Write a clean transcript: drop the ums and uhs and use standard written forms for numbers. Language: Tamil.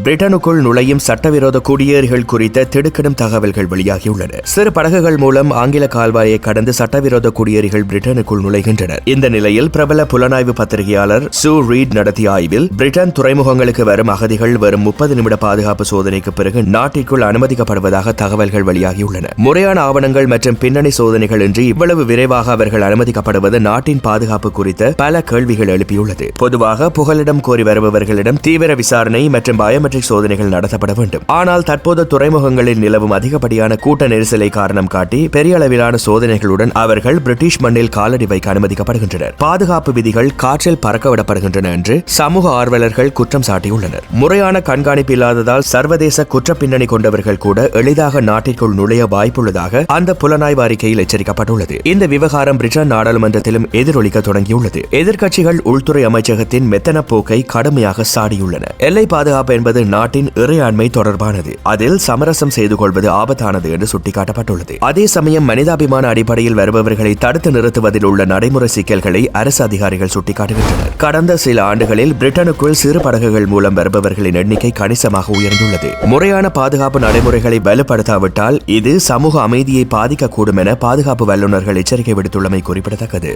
பிரிட்டனுக்குள் நுழையும் சட்டவிரோத குடியேறிகள் குறித்த திடுக்கிடும் தகவல்கள் வெளியாகியுள்ளன. சிறு படகுகள் மூலம் ஆங்கில கால்வாயை கடந்து சட்டவிரோத குடியேறிகள் பிரிட்டனுக்குள் நுழைகின்றனர். இந்த நிலையில் பிரபல புலனாய்வு பத்திரிகையாளர் சூ ரீட் நடத்திய ஆய்வில் பிரிட்டன் துறைமுகங்களுக்கு வரும் அகதிகள் வரும் 30 நிமிட பாதுகாப்பு சோதனைக்கு பிறகு நாட்டிற்குள் அனுமதிக்கப்படுவதாக தகவல்கள் வெளியாகியுள்ளன. முறையான ஆவணங்கள் மற்றும் பின்னணி சோதனைகள் இன்றி இவ்வளவு விரைவாக அவர்கள் அனுமதிக்கப்படுவது நாட்டின் பாதுகாப்பு குறித்த பல கேள்விகள் எழுப்பியுள்ளது. பொதுவாக புகலிடம் கோரி வருபவர்களிடம் தீவிர விசாரணை மற்றும் பயோமெட்ரிக் சோதனைகள் நடத்தப்பட வேண்டும். ஆனால் தற்போது துறைமுகங்களில் நிலவும் அதிகப்படியான கூட்ட நெரிசலை காரணம் காட்டி பெரிய அளவிலான சோதனைகளுடன் அவர்கள் பிரிட்டிஷ் மண்ணில் காலடி வைக்க அனுமதிக்கப்படுகின்றனர். பாதுகாப்பு விதிகள் காற்றில் பறக்கவிடப்படுகின்றன என்று சமூக ஆர்வலர்கள் குற்றம் சாட்டியுள்ளனர். முறையான கண்காணிப்பு இல்லாததால் சர்வதேச குற்ற பின்னணி கொண்டவர்கள் கூட எளிதாக நாட்டிற்குள் நுழைய வாய்ப்புள்ளதாக அந்த புலனாய்வு அறிக்கையில் எச்சரிக்கப்பட்டுள்ளது. இந்த விவகாரம் பிரிட்டன் நாடாளுமன்றத்திலும் எதிரொலிக்க தொடங்கியுள்ளது. எதிர்க்கட்சிகள் உள்துறை அமைச்சகத்தின் மெத்தன போக்கை கடுமையாக சாடியுள்ளன. எல்லை பாதுகாப்பு என்பது நாட்டின் இறையாண்மை தொடர்பானது. அதில் சமரசம் செய்து கொள்வது ஆபத்தானது என்று சுட்டிக்காட்டப்பட்டுள்ளது. அதே சமயம் மனிதாபிமான அடிப்படையில் வருபவர்களை தடுத்து நிறுத்துவதில் உள்ள நடைமுறை சிக்கல்களை அரசு அதிகாரிகள் சுட்டிக்காட்டுகின்றனர். கடந்த சில ஆண்டுகளில் பிரிட்டனுக்குள் சிறு படகுகள் மூலம் வருபவர்களின் எண்ணிக்கை கணிசமாக உயர்ந்துள்ளது. முறையான பாதுகாப்பு நடைமுறைகளை வலுப்படுத்தாவிட்டால் இது சமூக அமைதியை பாதிக்கக்கூடும் என பாதுகாப்பு வல்லுநர்கள் எச்சரிக்கை விடுத்துள்ளமை குறிப்பிடத்தக்கது.